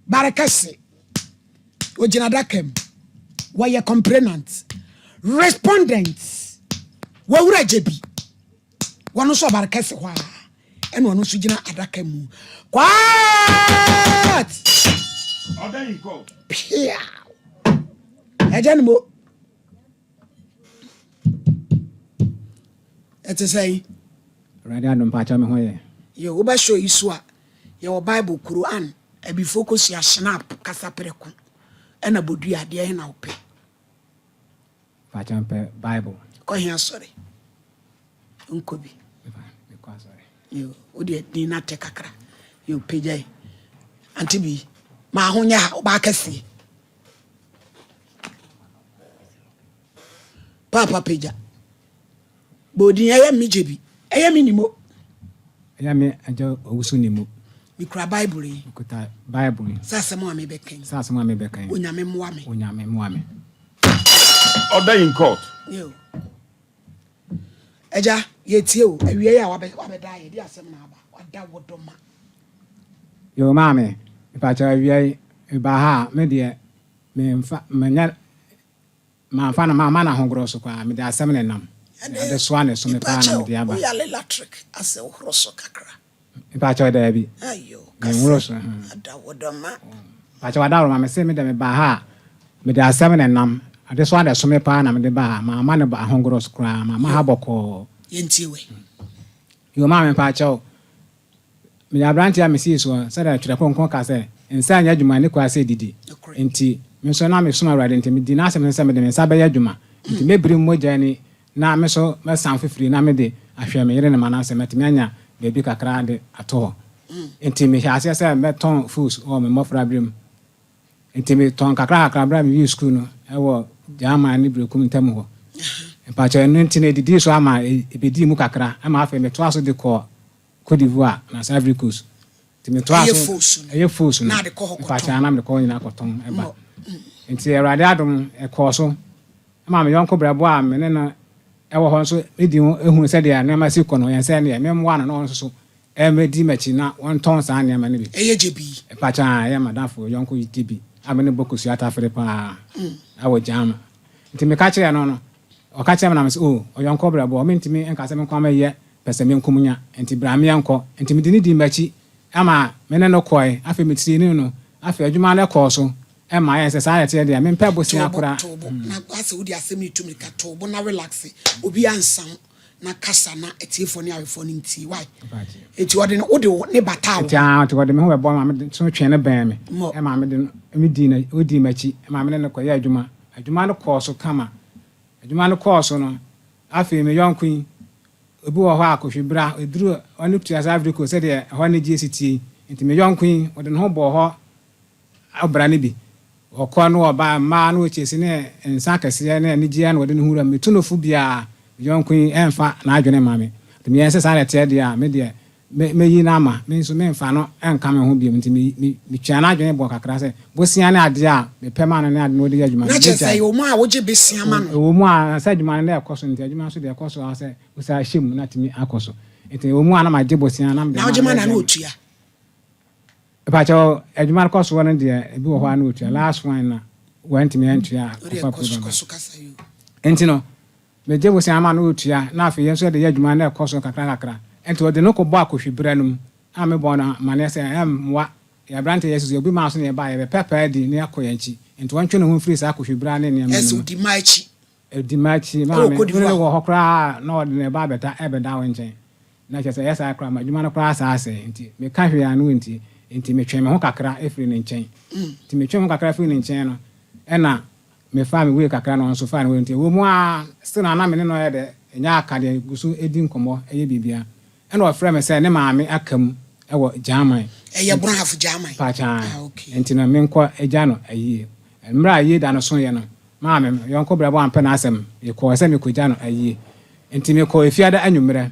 barakasi ojina dakem why complainant respondents wawura jebi wano so barakasi hwa eno no so gina adaka mu kwat order in court pia ejanimo ete say ready adom pa cha me hoye yo wo ba show isu a your bible Quran e be focus ya snap kasa preku ena bodu ade he na ope pa cha pe bible ko hia sorry nkobi ko sorry yo odi di na te kakra yo pejai anti bi ma honya ba kase papa peja bodi eye mi jebi eye mi nimo ya me ajo owusu nimo mi kura bible kuta bible sasa mo ame beken onyame moa me order in court yo eja yetie o awie ya wabeda ye di asem na aba wada wodoma yo mame pa cha awie ba ha me de me mfa manya ma fa na ma na hongro so kwa me de asem ne nam de so ane so me pa na me de aba ya electric ase ohroso kakra pa cha da bi ayo kasa ada wodoma pa cha wada ro ma me se me de me ba ha me de asem ne nam ade so ane so me pa na me de ba ha ma ne ba hongro so kwa ma ha boko yentiwe yo mame pa cha me ya branch ya me si so se da twere konkon ka se ensa anya dwuma ne kwa se didi enti me so na me so awrade enti me di na se me se me de me sa ba ya dwuma enti me biri moja ni na me so me san fifiri na me de ahwe me yere ne mana se metimi anya bebi kakra de ato enti me hya se me ton foods o me mofra brim enti me ton kakra bra me school no e wo jama ni brekum ntam ho pa cha no enti ne didi so ama ebedi mu kakra ama afa me to aso de ko Côte d'Ivoire na Ivory Coast timi to aso eye foods na de ko pa cha na me ko nyina koton e ba enti erade adom e ko so ama me yonko brabo a me ne na ewo ho so edi ehunu se de na ma si ko no yen se ne me mwa na no so e me di machi na won ton sa ne ma ne bi eye jebi e pa cha ya madafo yonko yitibi amene bokusu ata fere pa awo jama nti me ka kire no no o ka kire na me so o yonko brabo o me ntimi enka se me kwa ma ye pese me nkumunya nti bra me yanko nti me di machi ama me ne no koi afi me tiri ni no afi adwuma na ko so e ma yen se sa yete de me pɛ bosia akora na ase wodi asem ni tumi ka tobo na relax obi ansam na kasa na etiefo ni awefo ni nti why eti wodi ne batawo ja to wodi me ho ebo ma me so twen ne ban me e ma me de me di na odi machi e ma me ne ko ya adwuma no ko so kama adwuma no ko so no afi me yonkun obi wo ho akohwebra eduru onu tua Ivory Coast se de ho ne GCT nti me yonkun wodi no ho bo ho abra ne bi okọ no oba ma no chesi ne nsa kase ne ne gia no wodi no hura metunofu bia yonkun emfa na adwene ma me nti me yense sa na te de a me de me yi na ma me nso me mfa no enka me ho bia nti me twa na adwene bo kakra se bosia ne ade a me pema no ne ade no de adwuma na chese yo mu a woje besia ma no wo mu a sa adwuma ne ekoso nti adwuma so de ekoso a se usa him na timi akoso nti wo mu a na ma je bosia na me na woje ma na otua Pacho adwuma ko so won de ebi wo ho ana otua last one na went me antua ofa program enti no me je bosia ma na otua na afi yenso de adwuma na ekoso kakra enti wo de no ko bo akohwebra num a me bo na mane se emwa ya brante yesu obi ma so ne ba ye pepa di ne akoyanchi enti won twe no ho free sa akohwebra ne ne am yesu di machi ma me wo ho kra na ode ne ba beta ebeda won chen na chese yesa akra ma adwuma no kra sa ase enti me ka hwe anu enti me twen me ho kakra efiri ne nchen enti me twen ho kakra efiri ne nchen no ena me fa me we kakra no so fa ne we enti wo mu a still na me ne no ye de nya akade gusu edi nkomo eye bibia ena o frɛ me sɛ ne maame akam ɛwɔ German eye braf German pa cha enti na me nkɔ agya no ayie mra ayie da no so ye no maame yonko brabo ampe na asɛm ye kɔ sɛ me kɔgya no ayie enti me kɔ efiada anwumrɛ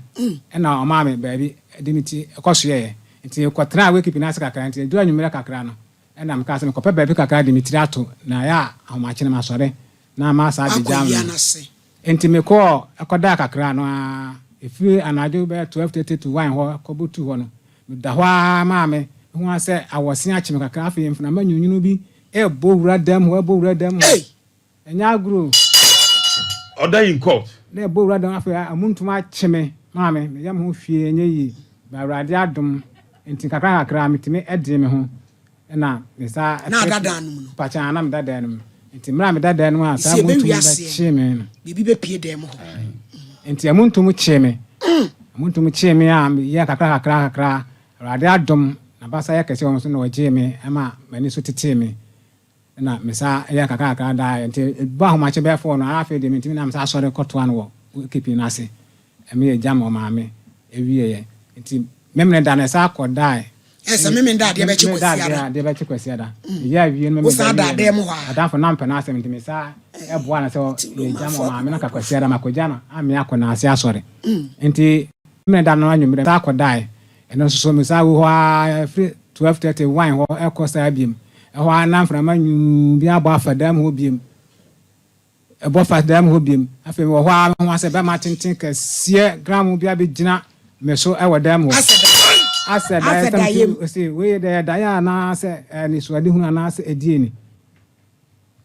ena o maame baabi dimiti ɛkɔso ye nti kwatra we keep na asa kakra nti du anwumere kakra no ena me ka se me kopa baabi kakra de mitiri ato na ya ahomachene masore na ma sa de jam nti me ko akoda kakra no a efi anajo be 12:30 to 1 ho kobutu ho no me da ho ma me Who say I was seeing Chimaka Cafe and from a you be a bow red them, where bow red them. And ya grew. Order in court. They bow red after a moon to my chimney, mammy, the young who fear ye by Radiadum into Kakaka cram to me at Jimmy. And now, Miss Nada done. Pachanam that then. Into Mammy that then was a chimney. Bibi pay them. Into a moon to much chimney. A moon to much chimney, Yakaka, Radiadum. Abasa ya kese won so na wajeme ama mani so teteme na mesa ya kakaka da enti ba ho mache be fo no afi de mentimi na mesa sore koto an wo kepi na se eme ya jam o maame ewie ye enti memne da na sa akọda esa memne da de be chikwasiada de be chikwasiada ya wie no memne da da de mo ha adafo na mpa na asem enti mesa e boa na se ya jam o maame na kakwasiada makoja no ame akọ ase asore enti memne da na anwumre sa akọda and also so Miss Awa 12:30 wine or Echo Sabium. A while now from you be about for them who be a buffer them who be. I feel while I was about Martin Tinker, see Gram will be a bit dinner, Meso our dam. I said, see, we there, Diana, said, and it's what you announced a dini.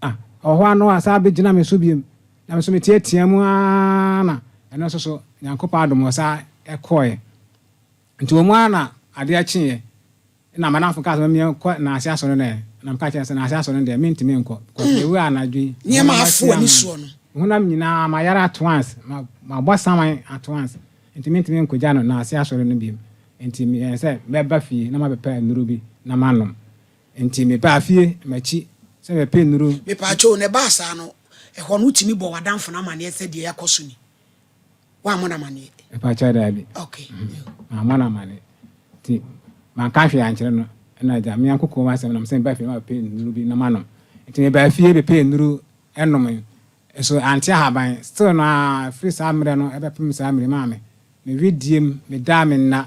Ah, or one no, as I be dinner, Mesubium. I'm so Tiamuana, and also so Yankopado was a coy. Nti omwana ade achi na manafo ka so me na asia so ne na mka chen se na asia so ne de mentimi nko ko ewu anadwi nye ma afo ani so no hunam nyina ma yara at once ma bosaman at once nti mentimi nko ja no na asia so ne bi nti me se me ba fie na ma bepa nuru bi na manom nti me ba fie machi se be pe nuru me pa cho ne ba sa no e ho no timi bo wadanfo na mane se de yakoso ni wa mo na mane e pa cha da bi okay amana mane ti man ka hwe ankyere no na ja me ankoko ma sem na sem ba fi ma pe nuru bi na manom ti me ba fie be pe nuru enom so anti haban still na free samre no e be pem samre ma me vidiem me da me na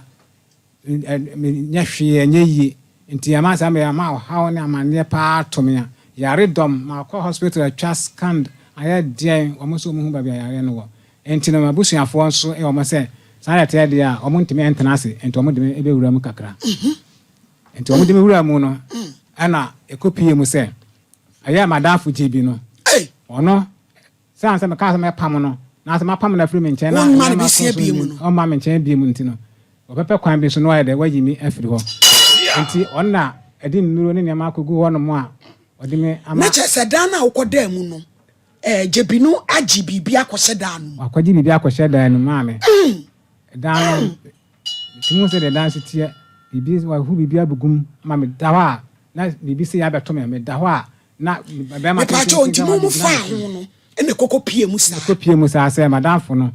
me nya hwe nya yi nti ama samre ma ha ne amane pa to me yare dom ma ko hospital trust scan aya dia o mo so mo hu ba bia yare no wo nti na mabusuafo nso e o mo se Sana te dia omo ntimi entenase enti omo de ebe wura mu kakra enti omo de wura mu no ana ekopie mu se aya madafu jibi no ono san se me ka se me pam no na se mapam na firi me nchen na on ma be sia bi mu no on ma me nchen bi mu ntino opepe kwan bi so no ayde wagimi afiri ho enti onna edi nnuro ne ne makogu ho no mu a odi me ama na che se dan na ukoda mu no jebinu agi bibia akwose dan no akwaji bibia akwose dan no maame dan timu se de dan sitie bibi wa hu bibi abugum ma me dawa na bibi se ya beto me dawa na be ma pa cho timu mu fa ho no ene kokko pie mu sa kokko mu sa se madam fo no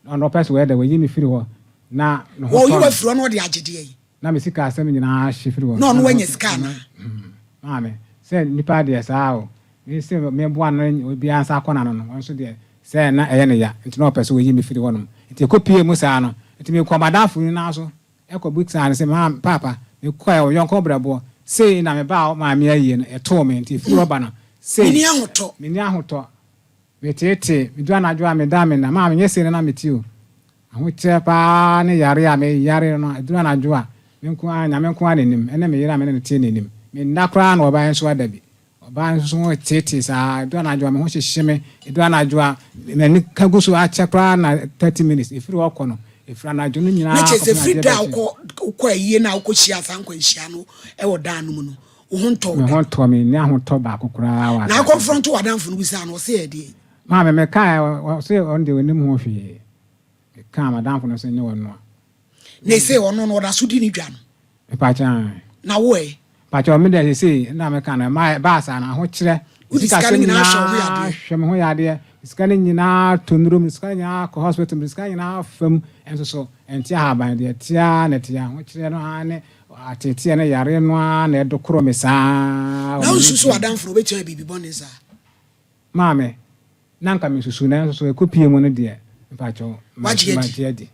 no person we de we yimi firi ho na no ho wo firi no de agede yi na me sika asem nyina hye firi ho no wanya sika na maame se nipa de sa o me se me bo an obi ansa akona no no so de se na eye ne ya nti no person we yimi firi ho no nti kopie mu sa no nti me kwa madafu ni na so e kwa book sa se ma papa me kwa yo yonko brabo se na me ba ma me ayi no e to me nti firi oba no se me ni ahoto me tete me do anadwo a me da me na ma me nyese na me ti o aho che pa ne yare a me yare no do anadwo a me nko anya me nko anenim ene me yere a me ne tie nenim me ndakra na oba enso adabi oba enso tete sa do anadwo me ho hyehye me do anadwo a me ni kagusu a chekra na 30 minutes ifiri okono ifra na adwo no nyina me chese frida uko aye na uko hia san kwa hia no e wo dan no mu no wo ho nto me ni ahoto ba kokora wa na confront wadanfo no bisa no se e de ma me kai se on de wenim ho hwe ka madamfo no se nye wono na se ono no da so di ni dwa no e pa cha na wo e pa cha me de se na me ka na ma ba sa na ho kire sika se nyina hwe me ho ya de sika nyina tonuro sika nyina ko hospital sika nyina fam enso so enti ha ban de tia na tia ho kire no ane atete na yare no na edokoro me sa na ususu wadanfo be tia bibi bonisa maame nanka me susu na so ekopie mu no de mpacho majedi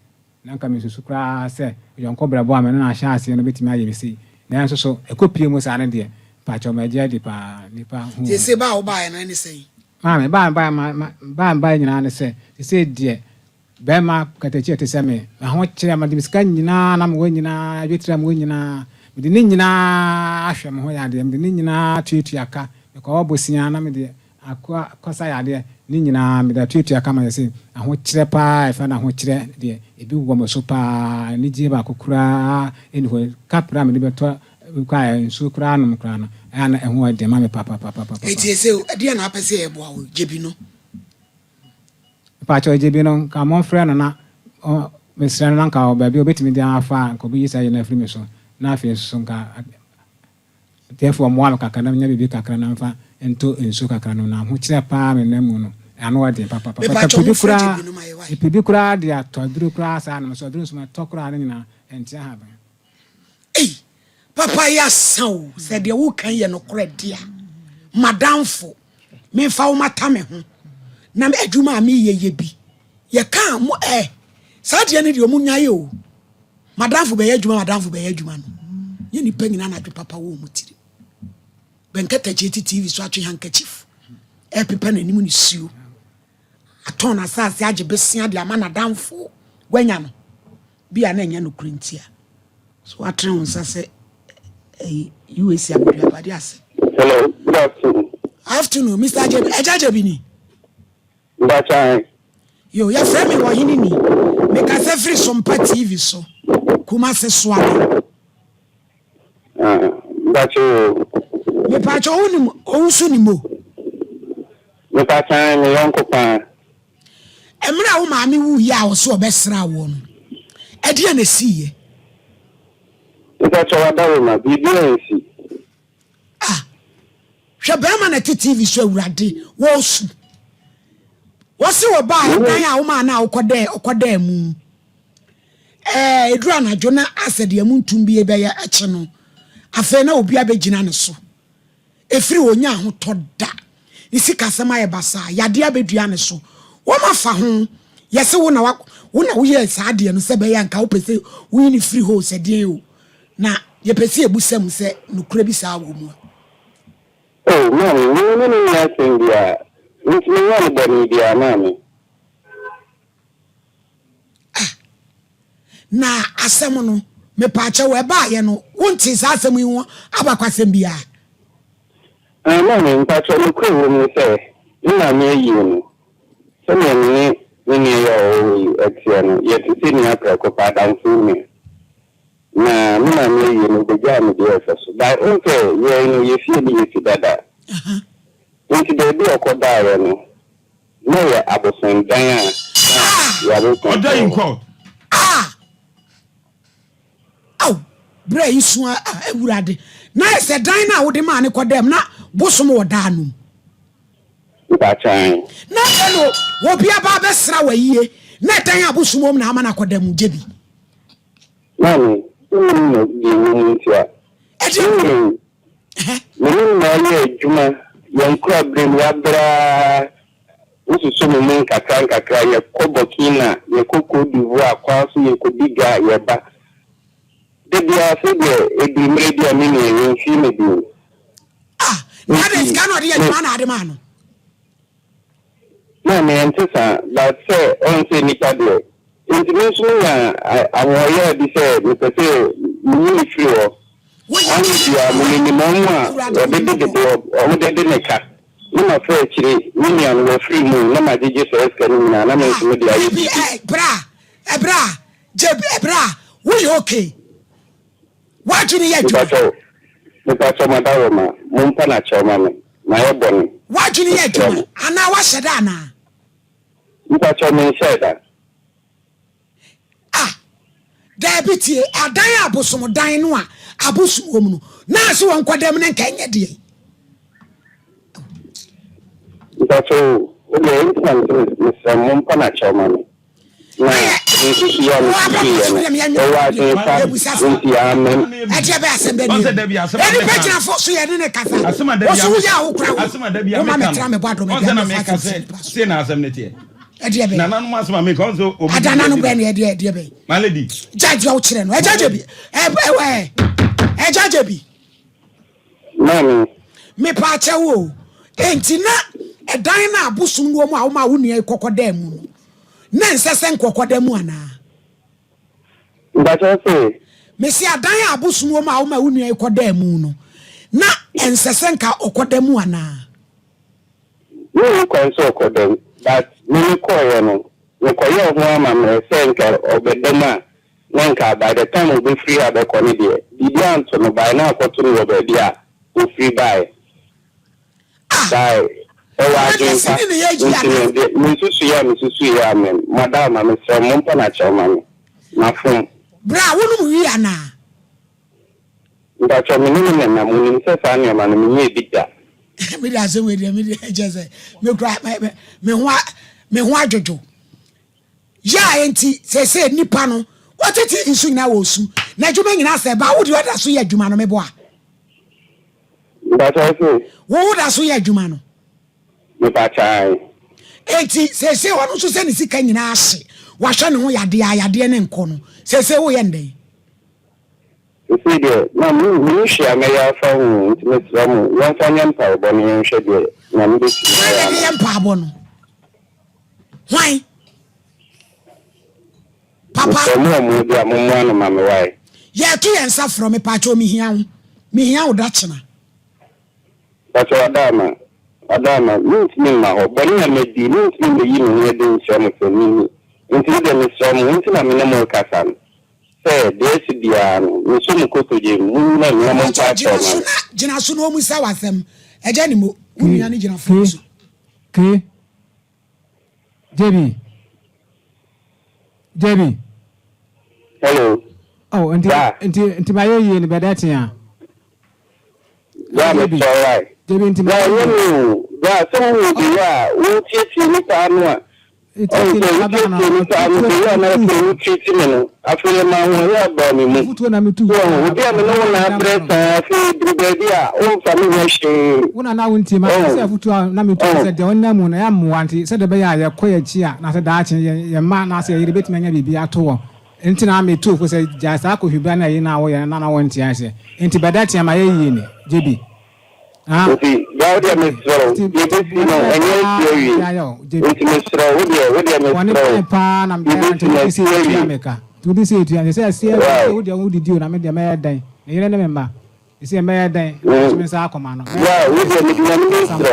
nanka me susu kra se yonko brabo ame na ahya ase no betimi aye bisi na nso so ekopie mu sa ne de mpacho majedi pa nipa hu se se ba o ba na ne sei maame ba nyina ne se de be ma katachi ate se me ho kire ma de biska nyina na me nyina adwetira me nyina mede ne nyinaa ahwɛ me ho yade mede ne nyinaa tuatua ka mekɔ bosia na mede akɔsa yade ne nyinaa mede tuatua ka ma yɛsɛ ahokyerɛ paa ɛfa na ahokyerɛ deɛ ebi wɔ mo so paa ne gye ba kokura eni hɔ kapra mede bɛtɔ kwa nsuo kura nom kura no ana ɛho ade ma me papa eti ese ade na apɛsɛ yɛ boa wo gyebi no pa cho gyebi no ka mo frɛ no na mesrɛ no na nka baabi obetimi de afa nka obi yisa yɛ na afiri me so na afei so nka therefore mo am kakra na nya bibi kakra na mfa ento nsuo kakra no na ho kyerɛ paa me na mu no ano ade papa epibi kura de atɔduru kura sa na so duru so ma tɔkura ne nyina entia ha ba papa ya saw said de wo kan ye no kora dia madamfo me fa wo mata me ho na me adwuma me ye bi ye kan mo sa de ne de omu nyaye o madamfo be ye adwuma no ye ni panyina na dwe papa wo mutiri benkata jeti tv so atwe handkerchief pepa na nimu ni suo atona asase age besia de ama na damfo gwanya no bia na nya no kurentia so atre ho sase US abadi ase. Hello, good afternoon. Afternoon, Mr. Ejajebi ni. Mbachai. Yo, ya frame me wo hini ni. Make us every SOMPA TV so. Kuma se swale. Mbacho. Me pacho uni onsu ni mo. Me pachai me yonko pa. Emra wo maami wu ya wo so obesra wo no. E dia na siye. Mbacho wadawo ma bibiensi. Hwebema na TV so awurade wo su. Wo se wo ba dan a wo ma na okoda mu. Edura na jona asede amu ntumbi ebe ya eche no. Afa na obi abegina ne so. Efiri onya ho toda. Isi kasema ye basa yade abedua ne so. Wo ma fa ho yese wo na wo ye saade no se be ya nka wo pese wo ni free ho se de o. Na ye pese ebusam se no kura bi sa wo mu. Oh, mami, no nothing there. It's me one body there, mami. Na asem no me pa che we ba ye no wonti sa asem yi ho abakwasem bia. Mami, mpacho no kru me say, ina me yi no. So me ni yo etia no, ye ti si ni akra ko pa dan fu me. Na muna me yi no beja me dey so. But okay, ye no ye feel be you dada. Nti de bi okoda ye no. No ye abosan dan a. Ya bo ko. Order in court. Bra isu ewurade. Na se dan na wo de ma ne kodam na bosom wo da no. Mpachan. Na no wo bia ba be sra wa yie. Na dan abosomom na ama na kodam jebi. Mami, no di ntia. Na ye juma yankura brem ya bra. Usu mo men kakra ye ko Burkina, ye ko Côte d'Ivoire, kwa so ye ko diga ye ba. De bia se de edimre dia mi ni ye fi me bi. Na de scan odi ye na adema no. Na me entesa that say on say ni pade. International awoye bi say me pese ni free o. Ani dia mo ni mo a de neka. No ma fe chiri ni an wo free mo na ma jeje so scan na me so de ayi. Bra, we okay. What you need to me pacho madawo ma mo mpa na choma me na ye boni. What you need to ana wa sheda na. Me pacho me sheda. Diabetes adan abosom dan no a abosom no na so won kwadam ne nka nye de. Me pacho o le instant me se mo mpa na choma me. Na ya wa de ya men Eje be asem be ni. Eni pechina fo so ye ne kasa. O so ya wo kra wo. Asema da bia me tra me boado me. On na me kasa se na asem ne tie. Eje be. Na nanu asema me kon so o. Adana no be ne eje be. My lady. Judge wo kire no. Eje be. Eje be. Mami. Me pa che wo. Enti na edan na abusum wo mu a wo ma wo nua kokoda mu no. Na nsese nkokoda mu ana. Mbacho se me si adan abosumo ma wo ma wonu ekoda mu no na ensesenka okoda mu ana no konso okoda but me koye no me koye ho ama me senka obedema nanka by the time we free abekoni de bibia nto no by na akoto no be dia we free by by Misusu ya men madam me se mompa na chama na fun bra wonu wi ana nda chama ni na mu ni se fa ni ma no me ebita me da se we de me je me kra me ho adwojo ya enti se nipa no watete nsu na wo su na djuma nyina se ba wo de oda so ya djuma no me bo a nda cha se wo da so ya djuma no me pa chai enti se wonu so se ni sika nyina ase wa hwe ne ho yade ne nko no se wo ye ndey se de na mu shia me ya fa hu ntime tsamu wan fa nyam pa bo ni hwe de na me de ti ya mpa bo no why papa mo dia mo anu ma me why ya tu yensa from me pa cho mi hia wo da chena pa cho adama ntime ma ho bo ni na di ntime yi ni de nsia mo so ni ntime de me so mo ntime na me na mo kasa say this dia no so mo ko to je mu na me mo pa cho na jina so no mu sa wasem eja ni mo unia ni jina fo so ke Debbie hello oh anti my ye ni bedatia yeah me so right Debbie anti my yeah so we be ya wo titi ni pa no a it's afere ma ho ya ba mi mu futu na metu wo dia me no na presa fi brigade a o fa mi ho she wona na wonti ma se futu na metu se de onna mu na ya mu anti se de be ya koya chi a na se da ache ye ma na se yire betime nya bibi ato wo enti na metu ko se ja sa ko hibia na yi na wo ye na wonti ase enti bedatia ma ye yi ni jebi okay dia me so you be see no enye theory enti me so wo dia me so woni pa na me anti se ya meka to this it and say wo dia wo didi na me dia me dan ne yire ne me ma isi me ya dan me sa akoma no yeah wo dia me so wo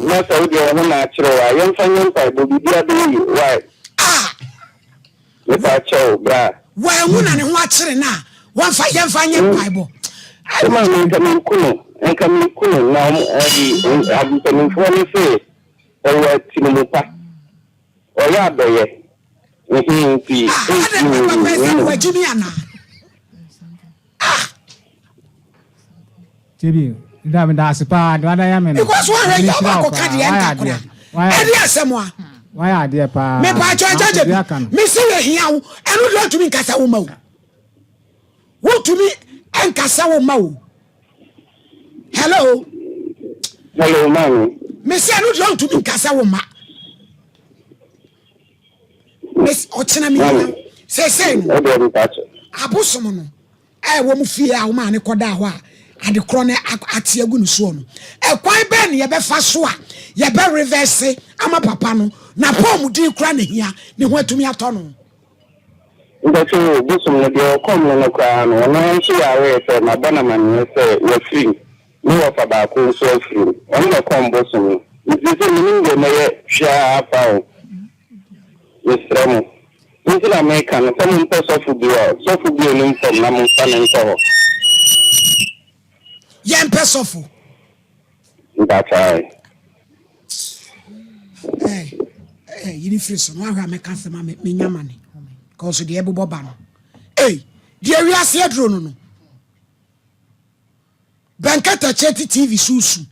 na so dia wo na chiro wa yen fanyen pa bo bibia be yi why we pa cho bra wa hu na ne ho akire na wan fa yen fanyen bible Come on, come on, now, I'm coming for me, say, or what, Timupa, or ya, boy, Jibi, da sipa, do I am because one right now, Cadian, why are dear pa? Me pa judge, me say here, and would like to me Casa Womo. What to me? And Casawo Mau. Hello, man. Miss, I don't want to be Casawo Ma. Miss Ochinami say, Abosomono. I won't fear our man, Kodawa, and the crone at Yagun Son. A quite ben, ye be faswa, ye be reverse, I'm a papano, na pomu di crane here, they went to me at Tono. But you do some of your common crown, and I see our say, my Bonaman, say, you're free. No of about so free. On the combo, so if you say, you may share up out. Mr. Ramo, until American, some person of the so for being from Namusan and so. Yan Pesofu. That's right. Hey, you feel so. I have a customer, me money. Cause the Ebu Bobano. Hey, dear, we are here drone. Bankata Chetty TV Susu.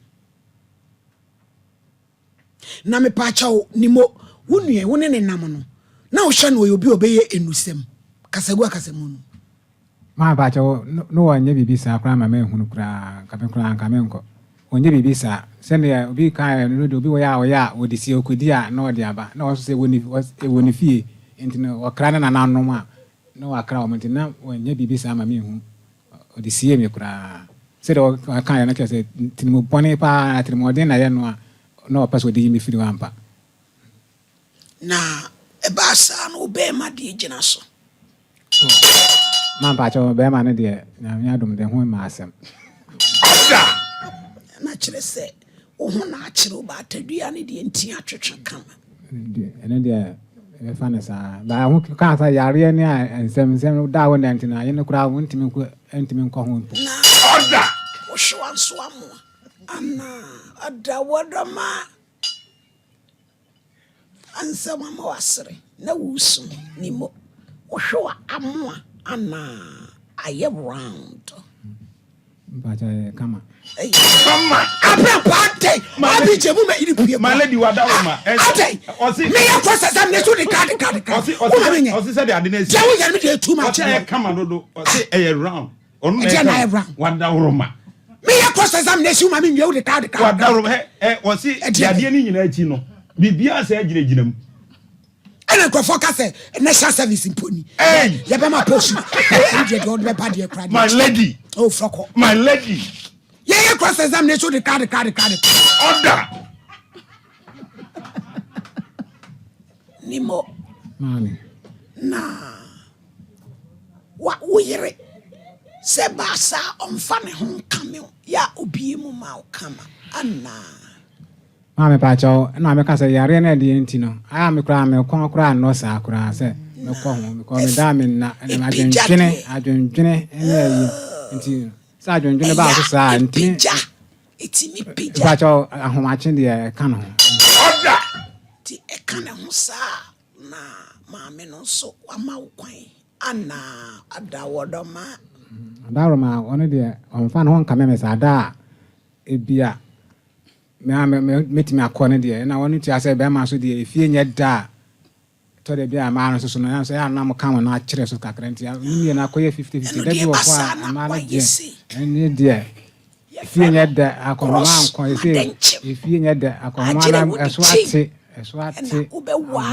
Name Pacho Nimo, Wunie, Wunen and Namono. Now Shan will be obey in Nusem. Casagua Casamun. My Pacho, no one never be sa crime, a man who cry, Capacran Camenco. When you be sa, send a be kind and be ya with the Sio Cudia, no diaba, no say when it was a winnie fee. Into no crying and no a crowd now when you be some of me who the CM cry. Said, oh, I can't say, Timu Ponepa at the modern, I no pass with the Jimmy Filampa. Na, a bassa and obey my dear Genaso. Man pacho be man de na me adom de ho ma asem. Na kyerɛ sɛ wo ho na akyerɛ ba atadua ne de nti atwetwe kama Ene de e fa ne sa ba ho ka sa yare ne ensem da wo na ntina ye ne kura wo ntimi nko ho mpo. Order. Wo hwe anso amo ana ada wodama ansa mama wasere na wusu ni mo wo hwe amo ana aye round Pacho kama. Mama. Abra party. Abi jebu me iri pie. My lady wadawoma. Osi. Me ya process am ne so the card. Osi said the adene. Ja wo ya me dey too much. Osi kama dodo. Osi e round. Onu na round. Wadawoma. Me ya process am ne so ma me nwe the card. Wadawoma. Osi the adene ni nyina achi no. Bibia se agina mu. Ana ko focus national service imponi. Ya be ma post. My lady. Oh fuck. My lady. Yeah, cross examination the card. Order. Nimo. Mami. Na. Wa uyere. Se basa omfa ne ho kame ya obi mu ma kama. Ana. Mami pacho na me ka se yare na de nti no. Aya me kura me kon kura no sa kura se. Me ko ho me ko me da me na adwendwene ene yi nti sa adwendwene ba so sa nti itimi pija pacho ahomache de ka no. Order. Ti e kana ho sa na maame no so ama ukwan ana adawodoma Adaroma ono de omfa no nka me sa da ebia me metimi akone de na wonu ti ase be ma so de efie nye da to de bia ma no so no so ya na mo kan na akire so kakra nti ni na koye 50-50 da bi wo kwa ma na je eni de efie nye da akoma anko efie nye da akoma na eso ate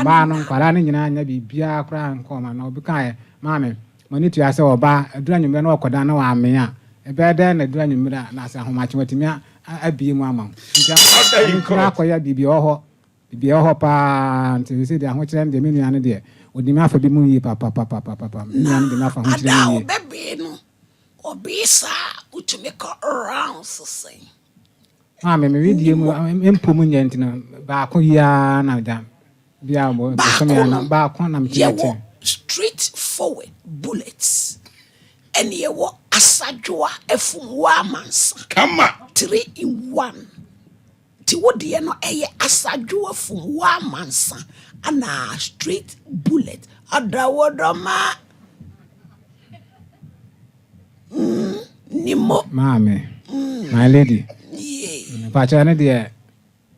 ma no kwara ne nyina nya bibia akra anko ma na obi kan ma me mani tu ase oba adura nyumre na okoda na wa ame a ebe da na adura nyumre na ase ahomache watimi abie mu ama ntia kra akoya bibia oho pa nti se de ahokyere de menu ane de odimi afa bi mu yi papa nyane de afa ahokyere yi bebe no obisa utumi ko around so say me video mu empo mu nyanti na ba ko ya na da bia bo so me na ba ko na mtete straight forward bullets and ye wo asadwa efumwa mansa Come 3 in 1 ti wodi no eye asadwa fumwa mansa ana straight bullet adawodoma nimo mame my lady yeah pacha na de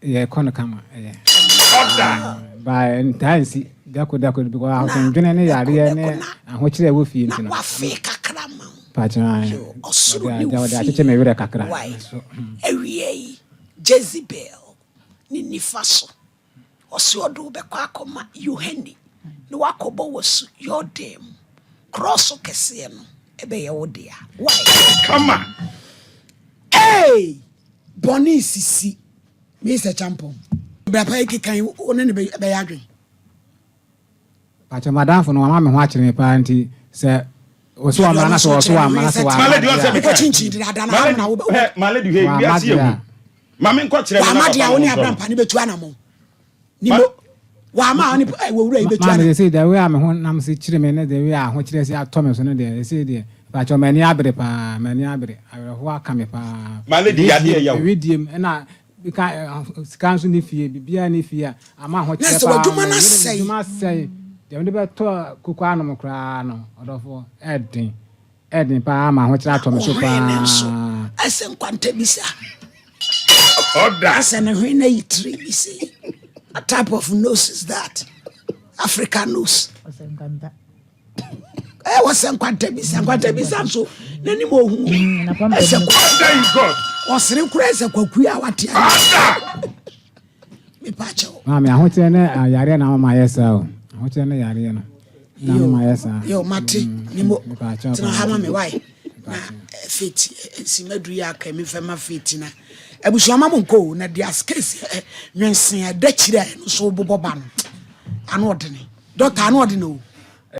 ye kono kama Order. ba ntansi dako because ahotondwene ne yare ne ahokyere wo fie ntino wa fe kakra ma pacha osuru ya de acheche me were kakra so ewie Jezebel ni nifaso osi odo be kwa akoma yohani ni wakobo wosu yodem cross kese no ebe ye wodia why Come on. hey boni sisi Mr. Champion brapa ikikan one ne be yadwen pacha madam no mama me ho akere me pa nti se oso amana so amana so My lady wants to ko chinchi de ada na na wo My lady here we are see you. Mama nko kire wa madia woni abrampa ne betu anamo nimo wa ma oni wo wura betu anamo man say the way am ho nam se kire me ne the way a ho kire se atome so ne de say de pacha mani abre pa mani abre ho aka me pa My lady ya de ya redeem na bika scanso ni fie bibia ni fie ama ho kire pa pa dwuma na sei dwuma sei de me be to kokwa anum kra no odofo edin pa ama ho kire atome so pa esen kwante bisa Order. esen hwena yitri bisi a type of nose is that African nose wasen kwante bisa so nani mo hu esen Thank God. osere kura esen kwaku a wate me pacho mami ahokyere ne yare na mama yesa o ahokyere ne yare no na mama yesa yo mate nimo tena hama me why na fiti simadru ya ka me fema fiti na abusuama monko na dia skesi nwensen adakire no so bobo ba no ano odene doctor ano odene o